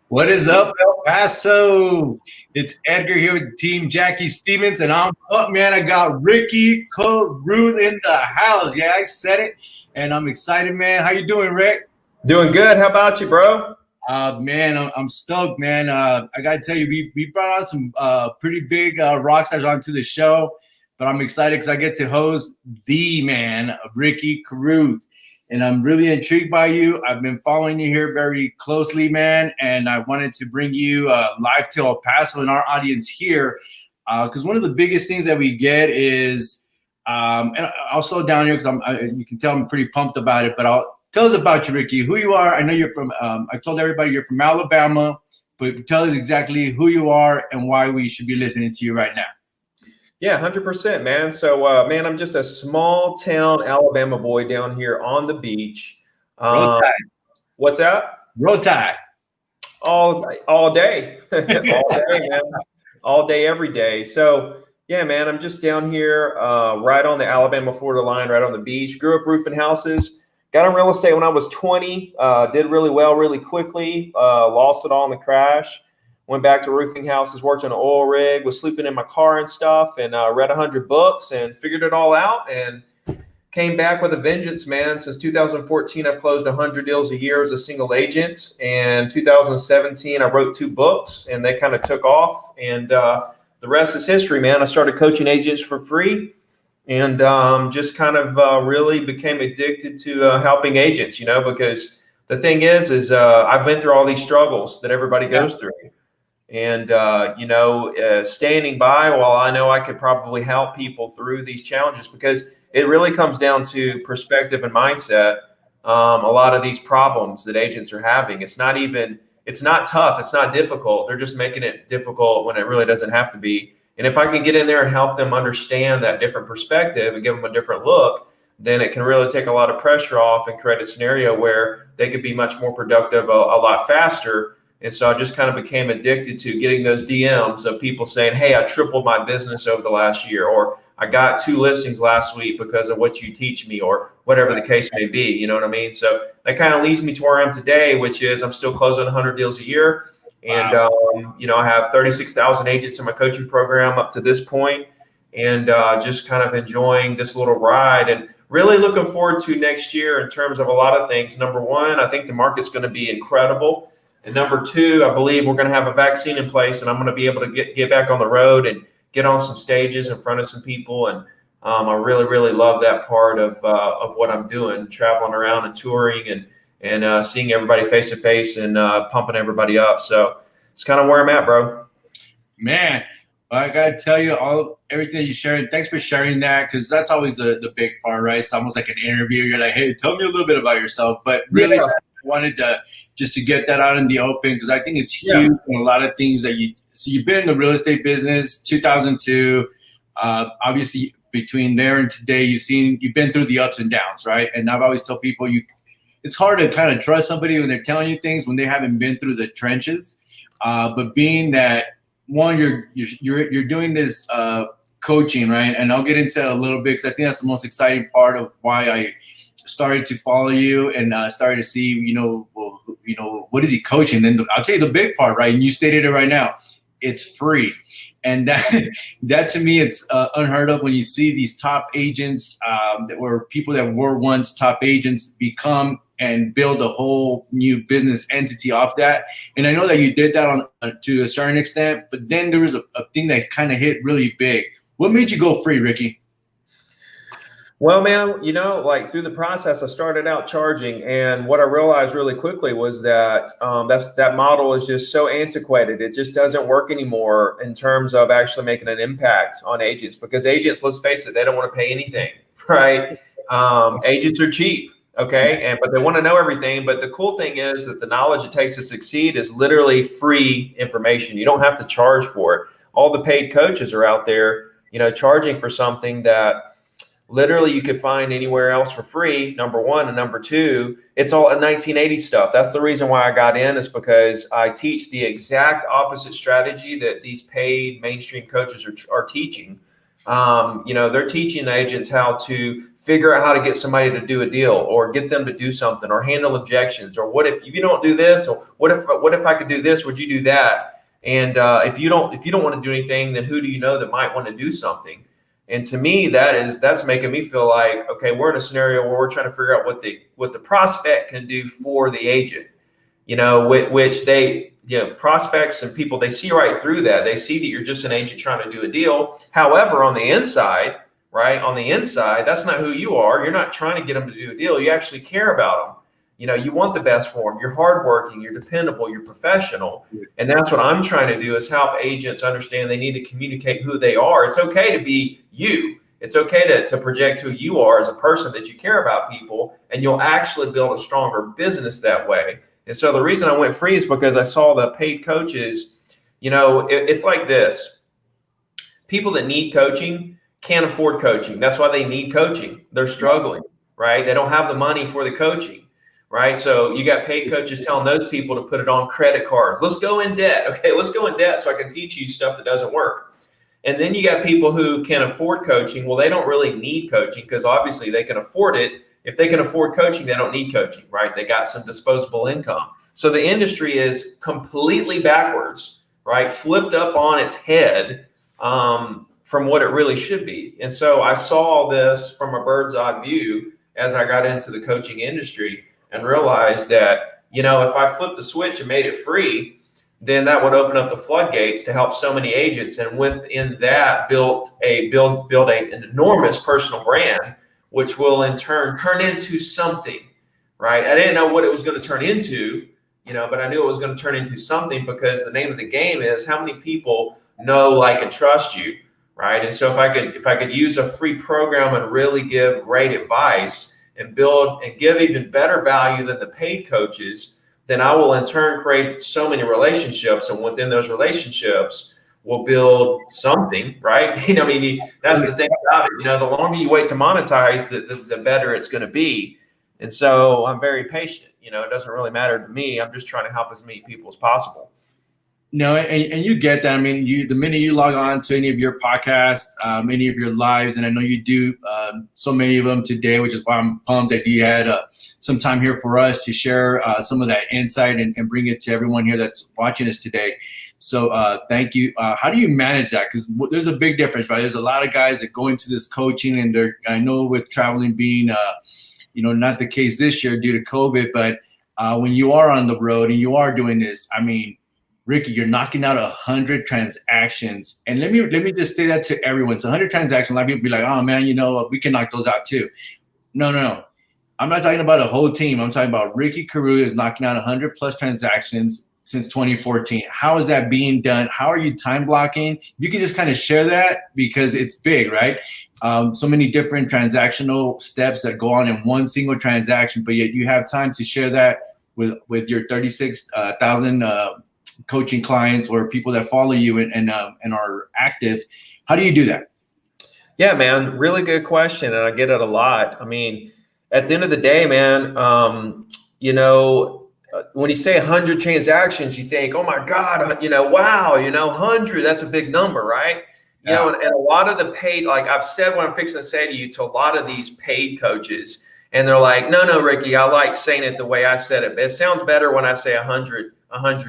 What is up, El Paso? It's Edgar here with Team Jackie Stevens, and I'm up, man. I got Ricky Carruth in the house. Yeah, I said it, and I'm excited, man. How you doing, Rick? Doing good. How about you, bro? Man, I'm stoked, man. I gotta tell you, we brought on some pretty big rock stars onto the show, but I'm excited because I get to host the man, Ricky Carruth, and I'm really intrigued by you. I've been following you here very closely, man, and I wanted to bring you live to El Paso and our audience here, because one of the biggest things that we get is, and I'll slow down here because you can tell I'm pretty pumped about it, but tell us about you, Ricky, who you are. I know you're from, I told everybody you're from Alabama, but tell us exactly who you are and why we should be listening to you right now. Yeah, 100%, man. So, man, I'm just a small town Alabama boy down here on the beach. Roll Tide. What's that? Roll Tide. All day, all day, man. All day, every day. So, yeah, man, I'm just down here right on the Alabama-Florida line, right on the beach. Grew up roofing houses. Got in real estate when I was 20. Did really well really quickly. Lost it all in the crash. Went back to roofing houses, worked on an oil rig, was sleeping in my car and stuff, and read 100 books and figured it all out and came back with a vengeance, man. Since 2014, I've closed 100 deals a year as a single agent. And 2017, I wrote 2 books, and they kind of took off. And the rest is history, man. I started coaching agents for free and just kind of really became addicted to helping agents, because the thing is I've been through all these struggles that everybody goes through. And, standing by while I know I could probably help people through these challenges, because it really comes down to perspective and mindset. A lot of these problems that agents are having, it's not tough. It's not difficult. They're just making it difficult when it really doesn't have to be. And if I can get in there and help them understand that different perspective and give them a different look, then it can really take a lot of pressure off and create a scenario where they could be much more productive a lot faster. And so I just kind of became addicted to getting those DMs of people saying, hey, I tripled my business over the last year, or I got 2 listings last week because of what you teach me, or whatever the case may be. You know what I mean? So that kind of leads me to where I am today, which is I'm still closing 100 deals a year. And, I have 36,000 agents in my coaching program up to this point, and just kind of enjoying this little ride and really looking forward to next year in terms of a lot of things. Number one, I think the market's going to be incredible. And number 2, I believe we're going to have a vaccine in place, and I'm going to be able to get back on the road and get on some stages in front of some people. And I really, really love that part of what I'm doing, traveling around and touring and seeing everybody face to face and pumping everybody up. So it's kind of where I'm at, bro. Man, I gotta tell you everything you shared. Thanks for sharing that, because that's always the big part, right? It's almost like an interview. You're like, hey, tell me a little bit about yourself. But really, I wanted to get that out in the open, because I think it's huge in a lot of things that you've been in the real estate business 2002. Obviously, between there and today, you've been through the ups and downs, right? And I've always tell people it's hard to kind of trust somebody when they're telling you things when they haven't been through the trenches. But being that, one, you're doing this coaching, right? And I'll get into that a little bit, because I think that's the most exciting part of why I started to follow you and started to see, what is he coaching? Then I'll tell you the big part, right? And you stated it right now. It's free. And that to me, it's unheard of when you see these top agents that were people that were once top agents become and build a whole new business entity off that. And I know that you did that to a certain extent, but then there was a thing that kind of hit really big. What made you go free, Ricky? Well, man, like through the process, I started out charging, and what I realized really quickly was that that model is just so antiquated. It just doesn't work anymore in terms of actually making an impact on agents, because agents, let's face it, they don't want to pay anything, right? Agents are cheap, okay, but they want to know everything. But the cool thing is that the knowledge it takes to succeed is literally free information. You don't have to charge for it. All the paid coaches are out there, charging for something that literally you could find anywhere else for free, number one. And number 2, it's all 1980s stuff. That's the reason why I got in, is because I teach the exact opposite strategy that these paid mainstream coaches are teaching. They're teaching agents how to figure out how to get somebody to do a deal or get them to do something or handle objections, or what if you don't do this, or what if I could do this, would you do that? And if you don't want to do anything, then who do you know that might want to do something? And to me, that's making me feel like, okay, we're in a scenario where we're trying to figure out what the prospect can do for the agent, which they, prospects and people, they see right through that. They see that you're just an agent trying to do a deal. However, on the inside, right, that's not who you are. You're not trying to get them to do a deal. You actually care about them. You want the best for them. You're hardworking, you're dependable, you're professional. And that's what I'm trying to do, is help agents understand they need to communicate who they are. It's okay to be you. It's okay to project who you are as a person, that you care about people, and you'll actually build a stronger business that way. And so the reason I went free is because I saw the paid coaches, it's like this. People that need coaching can't afford coaching. That's why they need coaching. They're struggling, right? They don't have the money for the coaching. Right. So you got paid coaches telling those people to put it on credit cards. Let's go in debt. Okay, let's go in debt so I can teach you stuff that doesn't work. And then you got people who can afford coaching. Well, they don't really need coaching because obviously they can afford it. If they can afford coaching, they don't need coaching, right? They got some disposable income. So the industry is completely backwards, right? Flipped up on its head from what it really should be. And so I saw this from a bird's eye view as I got into the coaching industry, and realized that, if I flipped the switch and made it free, then that would open up the floodgates to help so many agents. And within that, build an enormous personal brand, which will in turn turn into something, right? I didn't know what it was going to turn into, but I knew it was going to turn into something, because the name of the game is how many people know, like, and trust you, right? And so if I could use a free program and really give great advice, and build and give even better value than the paid coaches, then I will in turn create so many relationships. And within those relationships, we'll build something, right? That's the thing about it. The longer you wait to monetize, the better it's going to be. And so I'm very patient. It doesn't really matter to me. I'm just trying to help as many people as possible. No, and you get that. I mean, the minute you log on to any of your podcasts, any of your lives, and I know you do so many of them today, which is why I'm pumped that you had some time here for us to share some of that insight and bring it to everyone here that's watching us today. So thank you. How do you manage that? Because there's a big difference, right? There's a lot of guys that go into this coaching, and I know with traveling being, not the case this year due to COVID, but when you are on the road and you are doing this, I mean, Ricky, you're knocking out 100 transactions. And let me just say that to everyone. So 100 transactions, a lot of people be like, oh man, we can knock those out too. No. I'm not talking about a whole team. I'm talking about Ricky Carruth is knocking out 100 plus transactions since 2014. How is that being done? How are you time blocking? You can just kind of share that, because it's big, right? So many different transactional steps that go on in one single transaction, but yet you have time to share that with your 36,000 coaching clients or people that follow you and are active. How do you do that? Yeah, man, really good question. And I get it a lot. I mean, at the end of the day, man, when you say 100 transactions, you think, oh my God, wow, 100, that's a big number, right? Yeah. And a lot of the paid, like I've said what I'm fixing to say to you, to a lot of these paid coaches, and they're like, no, Ricky, I like saying it the way I said it. It sounds better when I say 100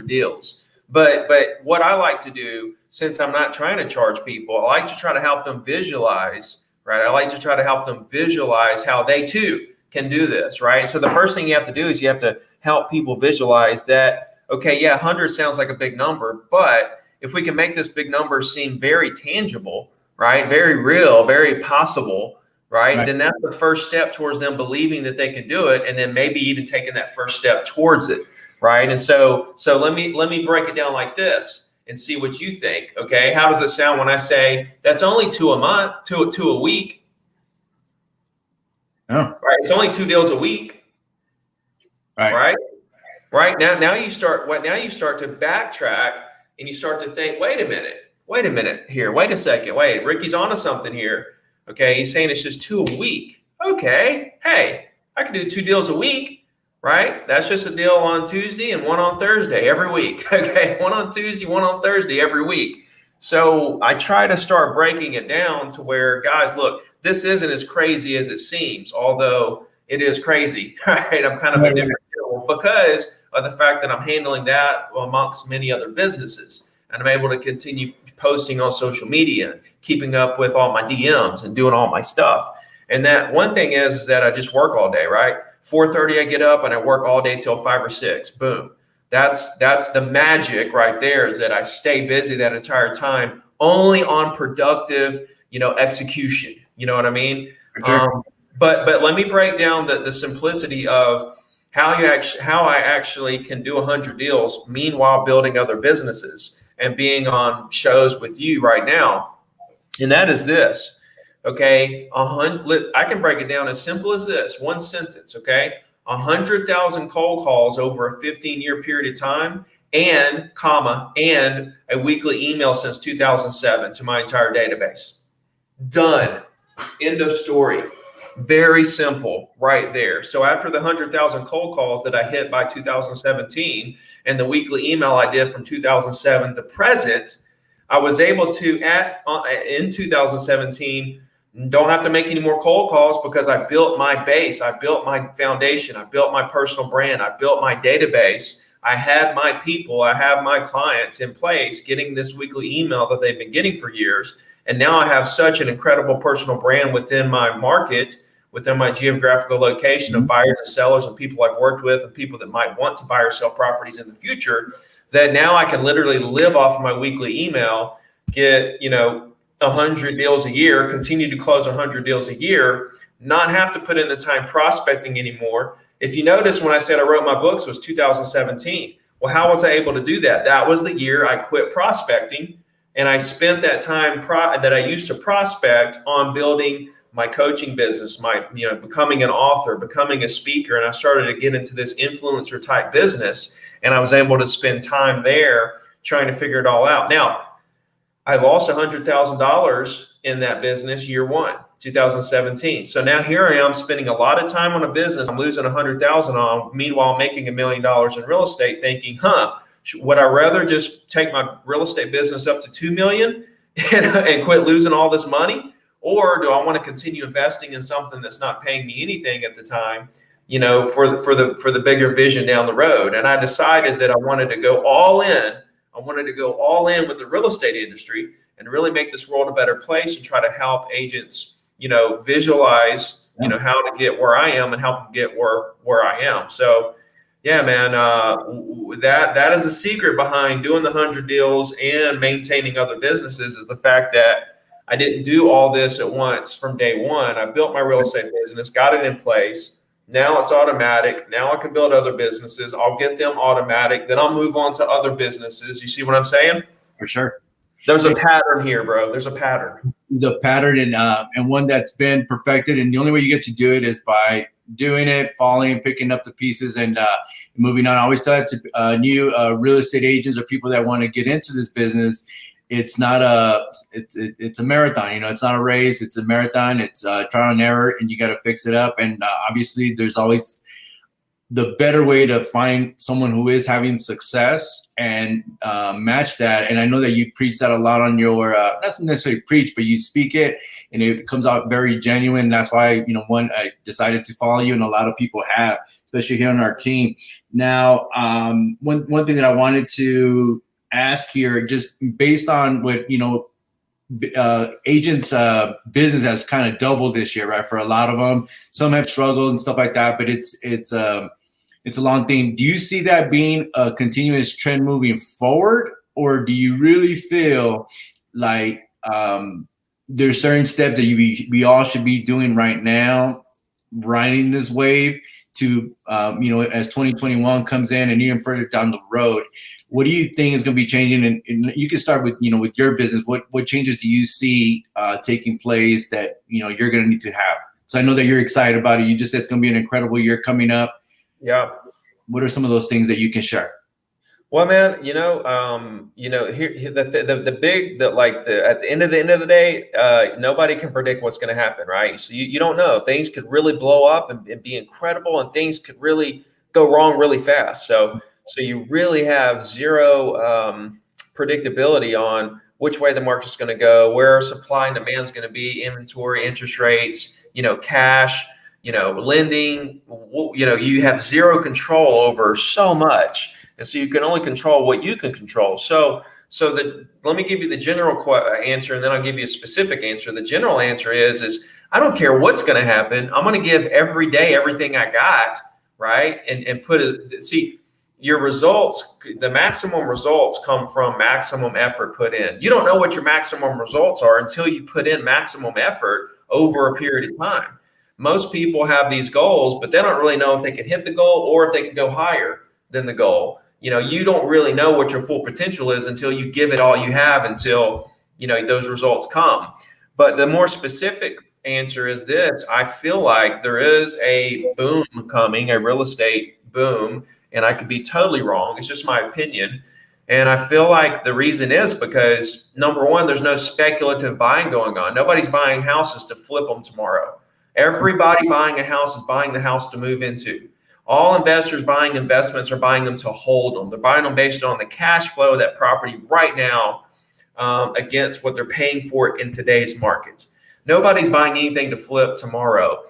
deals. But what I like to do, since I'm not trying to charge people, I like to try to help them visualize, right? I like to try to help them visualize how they too can do this, right? So the first thing you have to do is you have to help people visualize that, okay, yeah, 100 sounds like a big number, but if we can make this big number seem very tangible, right? Very real, very possible, right? Then that's the first step towards them believing that they can do it, and then maybe even taking that first step towards it. Right. And so let me break it down like this and see what you think. OK, how does it sound when I say that's only 2 a month, two a week? Oh. Right. It's only 2 deals a week. Right. Now you start to backtrack, and you start to think, wait a minute here. Wait a second. Wait, Ricky's onto something here. OK, he's saying it's just 2 a week. OK, hey, I can do 2 deals a week. Right? That's just a deal on Tuesday and one on Thursday every week. Okay. One on Tuesday, one on Thursday every week. So I try to start breaking it down to where, guys, look, this isn't as crazy as it seems, although it is crazy, right? I'm kind of a different animal because of the fact that I'm handling that amongst many other businesses. And I'm able to continue posting on social media, keeping up with all my DMs and doing all my stuff. And that one thing is that I just work all day, right? 4:30 I get up and I work all day till 5 or 6. Boom. That's the magic right there, is that I stay busy that entire time, only on productive, execution. You know what I mean? Sure. But let me break down the simplicity of how I actually can do 100 deals, meanwhile building other businesses and being on shows with you right now. And that is this. Okay, I can break it down as simple as this, one sentence. Okay, 100,000 cold calls over a 15-year period of time, and a weekly email since 2007 to my entire database. Done. End of story. Very simple right there. So after the 100,000 cold calls that I hit by 2017 and the weekly email I did from 2007 to present, I was able to, in 2017, don't have to make any more cold calls because I built my base. I built my foundation. I built my personal brand. I built my database. I had my people. I have my clients in place getting this weekly email that they've been getting for years. And now I have such an incredible personal brand within my market, within my geographical location of buyers and sellers and people I've worked with and people that might want to buy or sell properties in the future, that now I can literally live off of my weekly email, get, 100 deals a year, continue to close 100 deals a year, not have to put in the time prospecting anymore. If you notice, when I said I wrote my books was 2017. Well, how was I able to do that? That was the year I quit prospecting. And I spent that time that I used to prospect on building my coaching business, becoming an author, becoming a speaker. And I started to get into this influencer type business. And I was able to spend time there trying to figure it all out. Now, I lost $100,000 in that business year one, 2017. So now here I am spending a lot of time on a business I'm losing $100,000 on, meanwhile making $1 million in real estate, thinking, would I rather just take my real estate business up to 2 million and quit losing all this money? Or do I want to continue investing in something that's not paying me anything at the time, for the bigger vision down the road? And I decided that I wanted to go all in. I wanted to go all in with the real estate industry and really make this world a better place and try to help agents, visualize, how to get where I am and help them get where I am. So, yeah, man, that is the secret behind doing the 100 deals and maintaining other businesses, is the fact that I didn't do all this at once from day one. I built my real estate business, got it in place. Now it's automatic. Now I can build other businesses. I'll get them automatic. Then I'll move on to other businesses. You see what I'm saying? For sure. There's a pattern here, bro. There's a pattern. The pattern and one that's been perfected. And the only way you get to do it is by doing it, falling, picking up the pieces, and moving on. I always tell that to new real estate agents or people that want to get into this business. It's not it's a marathon. It's not a race. It's a marathon. It's trial and error, and you got to fix it up. And obviously, there's always the better way to find someone who is having success and match that. And I know that you preach that a lot on your, not necessarily preach, but you speak it, and it comes out very genuine. That's why, I decided to follow you, and a lot of people have, especially here on our team. Now, one thing that I wanted to ask here, just based on what, agents business has kind of doubled this year, right? For a lot of them, some have struggled and stuff like that, but it's a long thing. Do you see that being a continuous trend moving forward, or do you really feel like there's certain steps that we all should be doing right now, riding this wave to as 2021 comes in and even further down the road? What do you think is going to be changing? And you can start with, with your business. What changes do you see taking place that, you're going to need to have? So I know that you're excited about it. You just said it's going to be an incredible year coming up. Yeah. What are some of those things that you can share? Well, man, here at the end of the day, nobody can predict what's going to happen, right? So you don't know. Things could really blow up and be incredible, and things could really go wrong really fast. So you really have zero predictability on which way the market's going to go, where supply and demand is going to be, inventory, interest rates, cash, lending. You have zero control over so much. And so you can only control what you can control. So let me give you the general answer, and then I'll give you a specific answer. The general answer is I don't care what's going to happen. I'm going to give every day everything I got, right? And see, your results, the maximum results come from maximum effort put in. You don't know what your maximum results are until you put in maximum effort over a period of time. Most people have these goals, but they don't really know if they can hit the goal or if they can go higher than the goal. You don't really know what your full potential is until you give it all you have, until, those results come. But the more specific answer is this: I feel like there is a boom coming, a real estate boom, and I could be totally wrong. It's just my opinion. And I feel like the reason is because, number one, there's no speculative buying going on. Nobody's buying houses to flip them tomorrow. Everybody buying a house is buying the house to move into. All investors buying investments are buying them to hold them. They're buying them based on the cash flow of that property right now against what they're paying for it in today's market. Nobody's buying anything to flip tomorrow.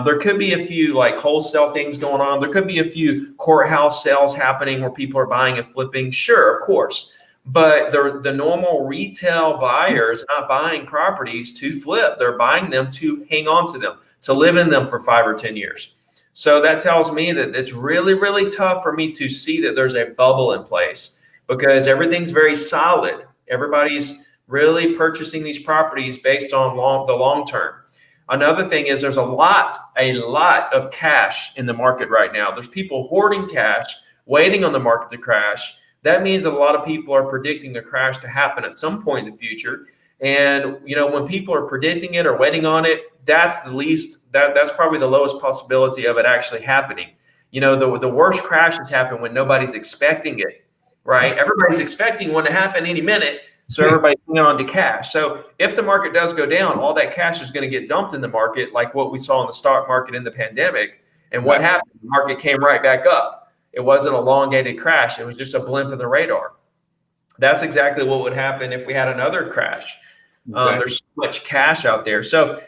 There could be a few like wholesale things going on. There could be a few courthouse sales happening where people are buying and flipping. Sure, of course. But the normal retail buyer is not buying properties to flip. They're buying them to hang on to them, to live in them for 5 or 10 years. So that tells me that it's really, really tough for me to see that there's a bubble in place, because everything's very solid. Everybody's really purchasing these properties based on the long term. Another thing is there's a lot of cash in the market right now. There's people hoarding cash, waiting on the market to crash. That means that a lot of people are predicting a crash to happen at some point in the future. And, when people are predicting it or waiting on it, that's probably the lowest possibility of it actually happening. The worst crashes happen when nobody's expecting it, right? Everybody's expecting one to happen any minute. So everybody's hanging on to cash. So if the market does go down, all that cash is going to get dumped in the market, like what we saw in the stock market in the pandemic. And what happened? The market came right back up. It wasn't a elongated crash. It was just a blimp in the radar. That's exactly what would happen if we had another crash. There's so much cash out there.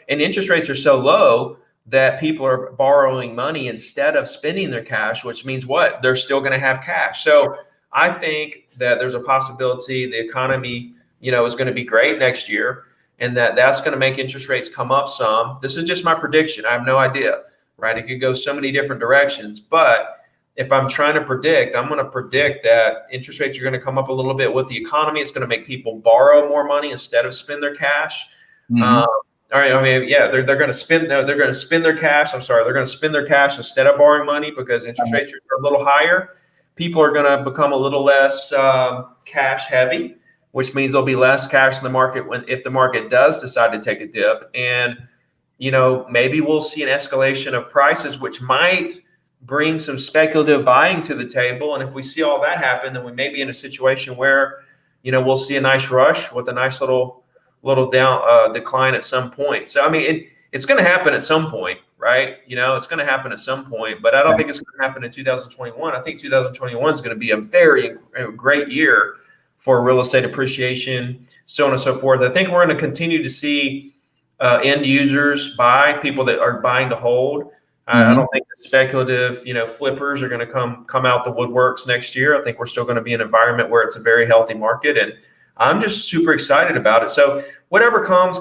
And interest rates are so low that people are borrowing money instead of spending their cash, which means what? They're still going to have cash. So I think that there's a possibility the economy, is going to be great next year, and that's going to make interest rates come up some. This is just my prediction. I have no idea, right? It could go so many different directions. But if I'm trying to predict, I'm going to predict that interest rates are going to come up a little bit with the economy. It's going to make people borrow more money instead of spend their cash. Mm-hmm. All right. I mean, yeah, they're going to spend. They're going to spend their cash. I'm sorry, they're going to spend their cash instead of borrowing money because interest rates are a little higher. People are going to become a little less cash heavy, which means there'll be less cash in the market if the market does decide to take a dip. And maybe we'll see an escalation of prices, which might bring some speculative buying to the table. And if we see all that happen, then we may be in a situation where, we'll see a nice rush with a nice little down decline at some point. So, I mean, it's going to happen at some point, right? It's going to happen at some point, but I don't think it's going to happen in 2021. I think 2021 is going to be a very great year for real estate appreciation, so on and so forth. I think we're going to continue to see end users buy, people that are buying to hold. I don't think the speculative, flippers are going to come out the woodworks next year. I think we're still going to be in an environment where it's a very healthy market, and I'm just super excited about it. So whatever comes.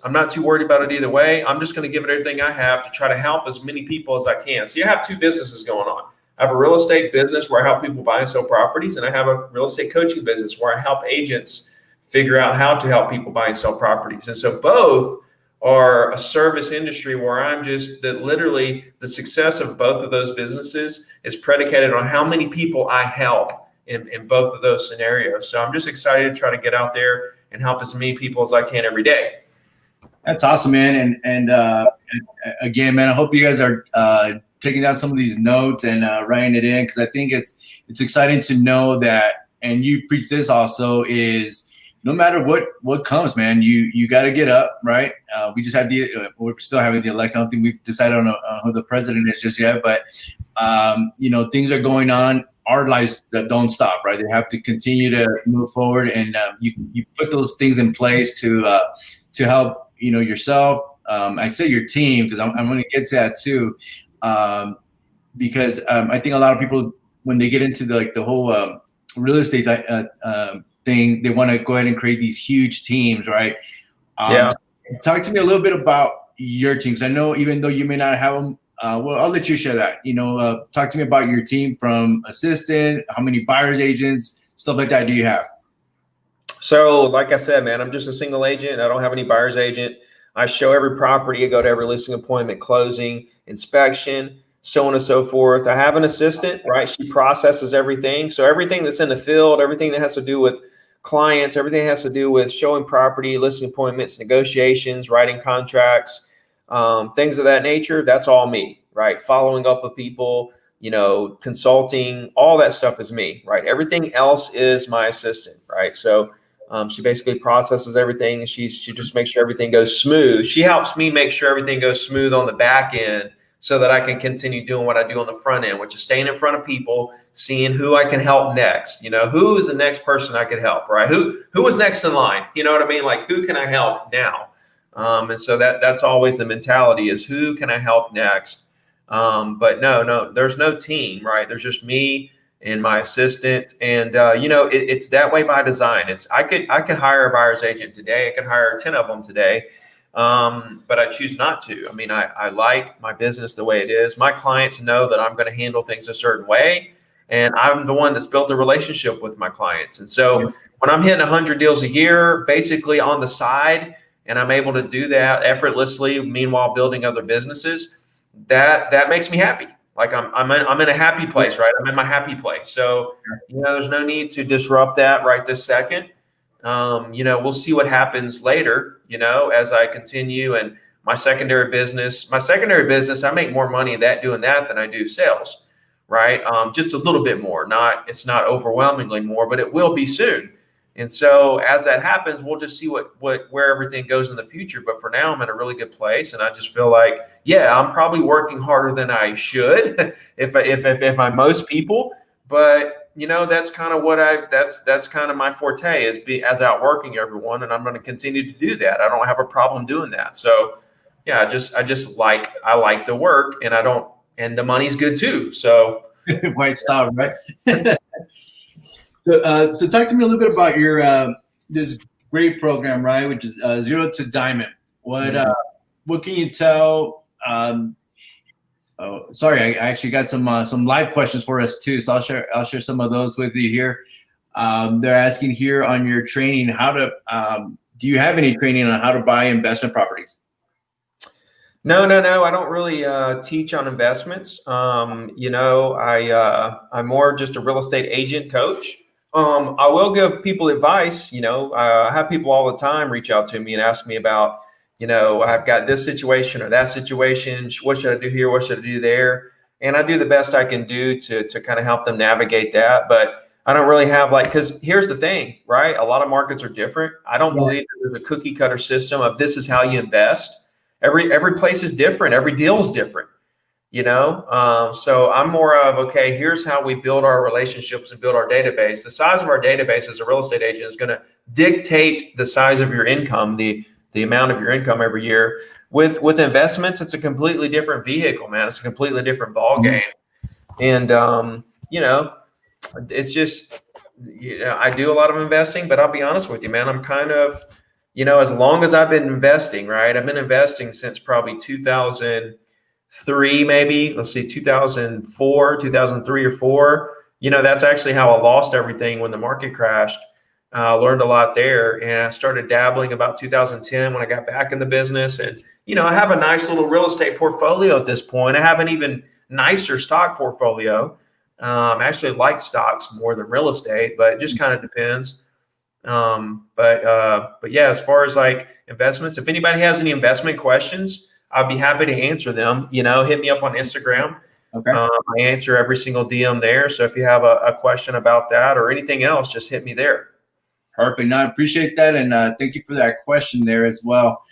I'm not too worried about it either way. I'm just going to give it everything I have to try to help as many people as I can. See, I have 2 businesses going on. I have a real estate business where I help people buy and sell properties, and I have a real estate coaching business where I help agents figure out how to help people buy and sell properties. And so both are a service industry where I'm just that literally the success of both of those businesses is predicated on how many people I help in both of those scenarios. So I'm just excited to try to get out there and help as many people as I can every day. That's awesome, man. And again, man, I hope you guys are taking down some of these notes and writing it in, because I think it's exciting to know that, and you preach this also, is no matter what comes, man, you got to get up, right? We just had we're still having the election. I don't think we've decided on who the president is just yet, but things are going on. our lives that don't stop, right? They have to continue to move forward, and you put those things in place to help yourself. I say your team because I'm going to get to that too, because I think a lot of people when they get into the whole real estate thing, they want to go ahead and create these huge teams, right? Yeah. Talk to me a little bit about your teams. I know even though you may not have them, well, I'll let you share that. Talk to me about your team from assistant, how many buyers agents, stuff like that do you have? So like I said, man, I'm just a single agent. I don't have any buyer's agent. I show every property. I go to every listing appointment, closing, inspection, so on and so forth. I have an assistant, right? She processes everything. So everything that's in the field, everything that has to do with clients, everything that has to do with showing property, listing appointments, negotiations, writing contracts, things of that nature. That's all me, right? Following up with people, consulting, all that stuff is me, right? Everything else is my assistant, right? So she basically processes everything, and she just makes sure everything goes smooth. She helps me make sure everything goes smooth on the back end so that I can continue doing what I do on the front end, which is staying in front of people, seeing who I can help next. Who is the next person I could help, right? Who is next in line? You know what I mean? Like, who can I help now? And so that's always the mentality, is who can I help next? But no, there's no team, right? There's just me and my assistant, and it's that way by design. I could hire a buyer's agent today. I could hire 10 of them today, but I choose not to. I mean, I like my business the way it is. My clients know that I'm going to handle things a certain way, and I'm the one that's built a relationship with my clients. And so when I'm hitting 100 deals a year, basically on the side, and I'm able to do that effortlessly, meanwhile building other businesses, that makes me happy. Like I'm in a happy place, right? I'm in my happy place. So, there's no need to disrupt that right this second. We'll see what happens later, as I continue. And my secondary business, I make more money doing that than I do sales, right? Just a little bit more. It's not overwhelmingly more, but it will be soon. And so as that happens, we'll just see where everything goes in the future. But for now, I'm in a really good place, and I just feel like, I'm probably working harder than I should if I'm most people. But that's kind of that's kind of my forte, is as outworking everyone, and I'm going to continue to do that. I don't have a problem doing that. So I like the work, and the money's good too. So why stop, right? So talk to me a little bit about your this great program, right? Which is Zero to Diamond. What can you tell? Sorry, I actually got some live questions for us too. So I'll share some of those with you here. They're asking here on your training, do you have any training on how to buy investment properties? No. I don't really teach on investments. I'm more just a real estate agent coach. I will give people advice. I have people all the time reach out to me and ask me about, I've got this situation or that situation. What should I do here? What should I do there? And I do the best I can do to kind of help them navigate that. But I don't really have because here's the thing, right? A lot of markets are different. I don't believe that there's a cookie cutter system of this is how you invest. Every place is different. Every deal is different, So I'm more of, okay, here's how we build our relationships and build our database. The size of our database as a real estate agent is going to dictate the size of your income, the amount of your income every year. With investments, it's a completely different vehicle, man. It's a completely different ball game. And, it's just, I do a lot of investing, but I'll be honest with you, man, I'm kind of, as long as I've been investing, right? I've been investing since probably 2003, maybe. Let's see, 2004, 2003 or 4. That's actually how I lost everything when the market crashed. Learned a lot there, and I started dabbling about 2010 when I got back in the business. And, I have a nice little real estate portfolio at this point. I have an even nicer stock portfolio. I actually like stocks more than real estate, but it just kind of depends. But yeah, as far as like investments, if anybody has any investment questions, I'd be happy to answer them. Hit me up on Instagram. Okay. I answer every single DM there. So if you have a question about that or anything else, just hit me there. Perfect. No, I appreciate that. And thank you for that question there as well.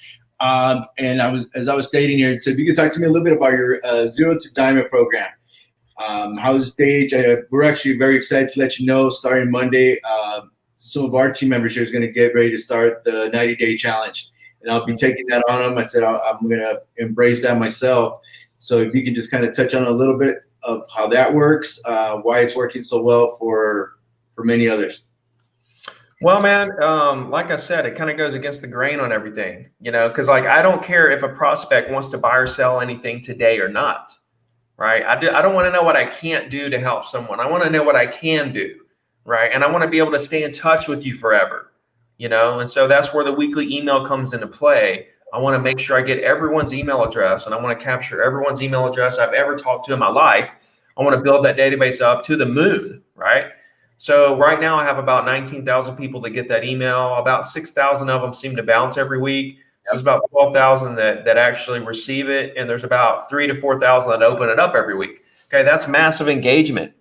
And as I was stating here, so if you could talk to me a little bit about your Zero to Diamond program. How's the stage? We're actually very excited to let you know, starting Monday, some of our team members here is going to get ready to start the 90-day challenge. And I'll be taking that on them. I said I'm going to embrace that myself. So if you can just kind of touch on a little bit of how that works, why it's working so well for many others. Well, man, like I said, it kind of goes against the grain on everything, because like I don't care if a prospect wants to buy or sell anything today or not, right? I don't want to know what I can't do to help someone. I want to know what I can do, right? And I want to be able to stay in touch with you forever, and so that's where the weekly email comes into play. I want to make sure I get everyone's email address, and I want to capture everyone's email address I've ever talked to in my life. I want to build that database up to the moon, right? So right now I have about 19,000 people that get that email. About 6,000 of them seem to bounce every week. So there's about 12,000 that actually receive it. And there's about 3,000 to 4,000 that open it up every week. Okay. That's massive engagement,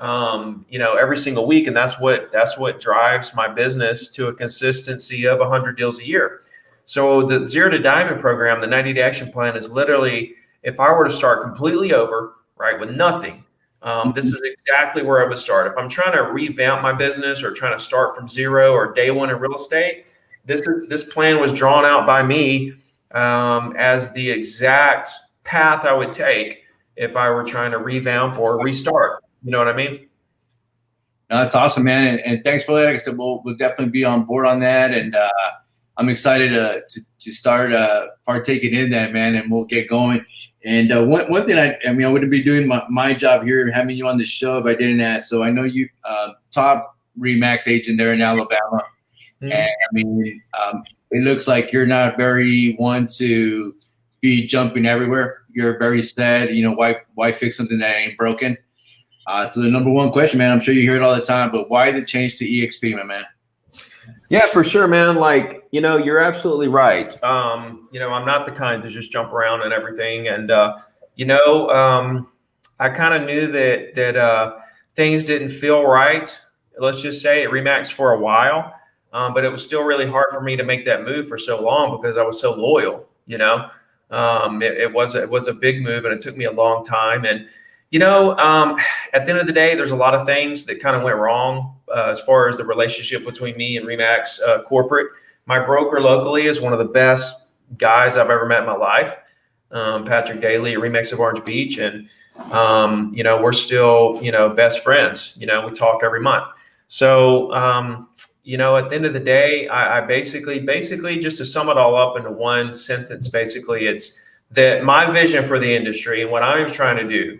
every single week. And that's what drives my business to a consistency of 100 deals a year. So the Zero to Diamond program, the 90-day action plan, is literally, if I were to start completely over, right, with nothing, this is exactly where I would start. If I'm trying to revamp my business or trying to start from zero or day one in real estate, this plan was drawn out by me as the exact path I would take if I were trying to revamp or restart. You know what I mean? No, that's awesome, man. And thanks for that. Like I said, we'll definitely be on board on that. And I'm excited to start partaking in that, man, and we'll get going. And one thing I wouldn't be doing my job here, having you on the show, if I didn't ask. So I know you top RE/MAX agent there in Alabama. Mm-hmm. And it looks like you're not very one to be jumping everywhere. You're very sad. Why fix something that ain't broken? So the number one question, man, I'm sure you hear it all the time, but why the change to EXP, my man? Yeah, for sure, man. Like, you're absolutely right. I'm not the kind to just jump around and everything. And, I kind of knew that things didn't feel right. Let's just say at RE/MAX for a while. But it was still really hard for me to make that move for so long because I was so loyal, it was a big move and it took me a long time. And, at the end of the day, there's a lot of things that kind of went wrong as far as the relationship between me and RE/MAX corporate. My broker locally is one of the best guys I've ever met in my life, Patrick Daly at RE/MAX of Orange Beach. And, we're still, best friends. We talk every month. So, at the end of the day, I basically just to sum it all up into one sentence, basically, it's that my vision for the industry and what I was trying to do,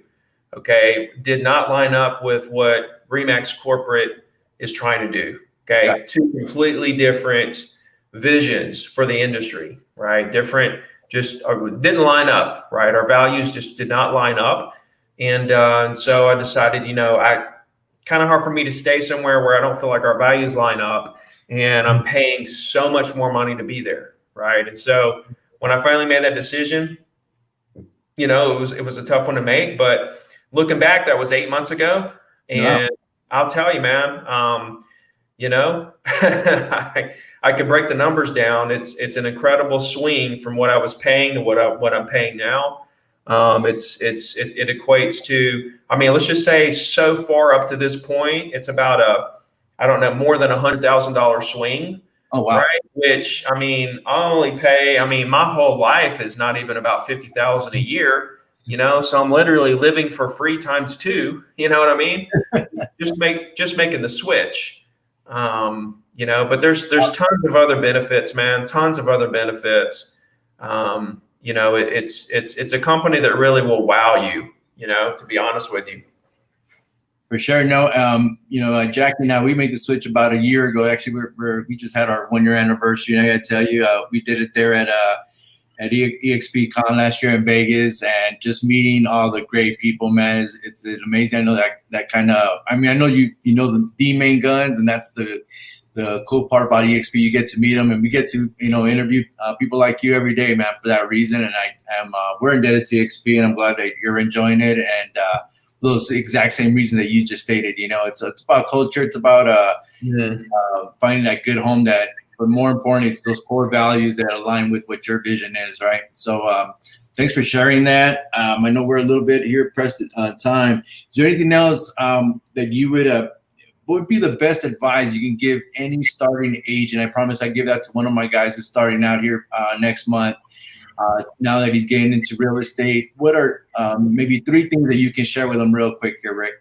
did not line up with what RE/MAX corporate is trying to do. Okay. Two completely different visions for the industry, right? Different, just didn't line up, right? Our values just did not line up. And so I decided, kind of hard for me to stay somewhere where I don't feel like our values line up and I'm paying so much more money to be there. Right. And so when I finally made that decision, it was a tough one to make, but looking back, that was 8 months ago. And I'll tell you, man, I could break the numbers down. It's an incredible swing from what I was paying to what I'm paying now. It equates to, let's just say so far up to this point, it's about more than $100,000 swing. Oh, wow. Right. Which, I only pay, my whole life is not even about 50,000 a year, so I'm literally living for free times two, you know what I mean? just making the switch, but there's tons of other benefits, man, tons of other benefits. It's a company that really will wow you, to be honest with you. For sure. No, Jackie and I, we made the switch about a year ago. Actually, we just had our 1 year anniversary. And I got to tell you, we did it there at EXP Con last year in Vegas, and just meeting all the great people, man, it's amazing. I know that kind of, I know you know the main guns, and that's the cool part about EXP. You get to meet them, and we get to interview people like you every day, man, for that reason. And we're indebted to EXP, and I'm glad that you're enjoying it. And those exact same reason that you just stated. It's about culture. It's about finding that good home but more importantly, it's those core values that align with what your vision is, right? So Thanks for sharing that. I know we're a little bit here pressed on time. Is there anything else that you would what would be the best advice you can give any starting agent? I promise I give that to one of my guys who's starting out here next month. Now that he's getting into real estate, what are maybe 3 things that you can share with him real quick here, Rick?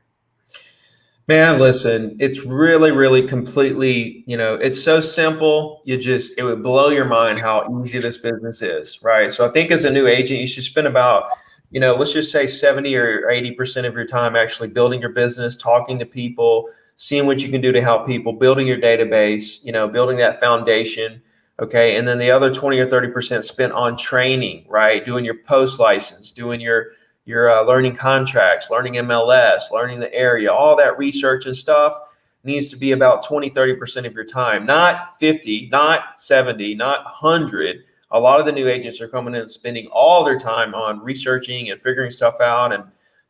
Man, listen, it's really, really completely, it's so simple. It would blow your mind how easy this business is, right? So I think as a new agent, you should spend about, let's just say 70 or 80% of your time actually building your business, talking to people, seeing what you can do to help people, building your database, building that foundation. Okay. And then the other 20 or 30% spent on training, right? Doing your post license, doing your learning contracts, learning MLS, learning the area, all that research and stuff needs to be about 20, 30% of your time, not 50, not 70, not 100. A lot of the new agents are coming in and spending all their time on researching and figuring stuff out and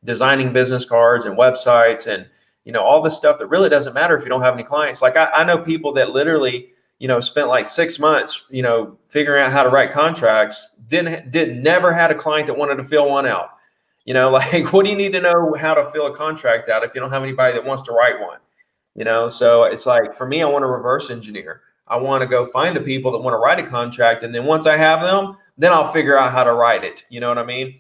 designing business cards and websites and, all this stuff that really doesn't matter if you don't have any clients. Like I know people that literally, spent like 6 months, figuring out how to write contracts, never had a client that wanted to fill one out. Like, what do you need to know how to fill a contract out if you don't have anybody that wants to write one? So it's like, for me, I want to reverse engineer. I want to go find the people that want to write a contract. And then once I have them, then I'll figure out how to write it. You know what I mean?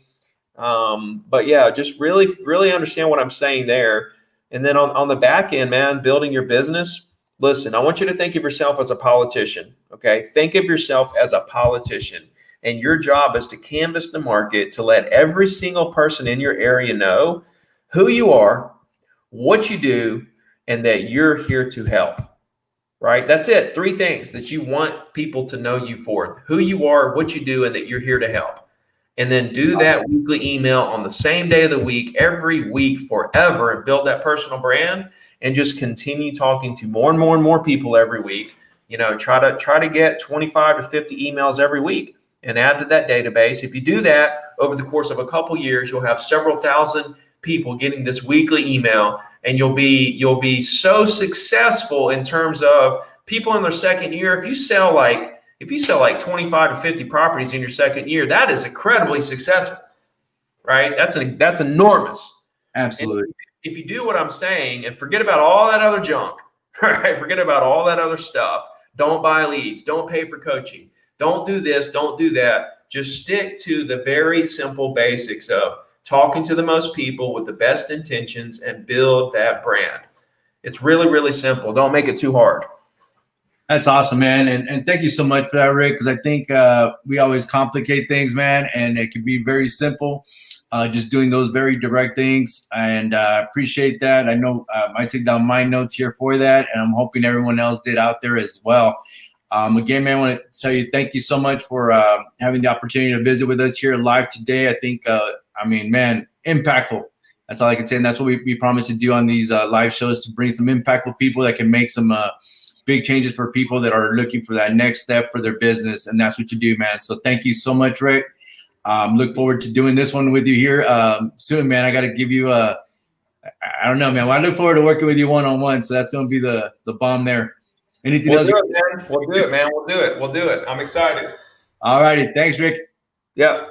But yeah, just really, really understand what I'm saying there. And then on the back end, man, building your business. Listen, I want you to think of yourself as a politician. Okay. Think of yourself as a politician. And your job is to canvass the market to let every single person in your area know who you are, what you do, and that you're here to help, right? That's it. 3 things that you want people to know you for: who you are, what you do, and that you're here to help. And then do that weekly email on the same day of the week, every week, forever, and build that personal brand and just continue talking to more and more and more people every week. Try to get 25 to 50 emails every week and add to that database. If you do that over the course of a couple years, you'll have several thousand people getting this weekly email, and you'll be so successful in terms of people in their second year. If you sell like 25 to 50 properties in your second year, that is incredibly successful, right? That's enormous. Absolutely. And if you do what I'm saying and forget about all that other junk, right? Forget about all that other stuff. Don't buy leads. Don't pay for coaching. Don't do this, don't do that. Just stick to the very simple basics of talking to the most people with the best intentions and build that brand. It's really, really simple. Don't make it too hard. That's awesome, man. And thank you so much for that, Rick, because I think we always complicate things, man, and it can be very simple, just doing those very direct things. And I appreciate that. I know I took down my notes here for that, and I'm hoping everyone else did out there as well. Again, man, I want to tell you thank you so much for having the opportunity to visit with us here live today. I think, man, impactful. That's all I can say. And that's what we promise to do on these live shows, to bring some impactful people that can make some big changes for people that are looking for that next step for their business. And that's what you do, man. So thank you so much, Rick. Look forward to doing this one with you here soon, man. I got to give you I don't know, man. Well, I look forward to working with you one-on-one. So that's going to be the bomb there. Anything else? We'll do it, man. We'll do it. I'm excited. All righty. Thanks, Rick. Yeah.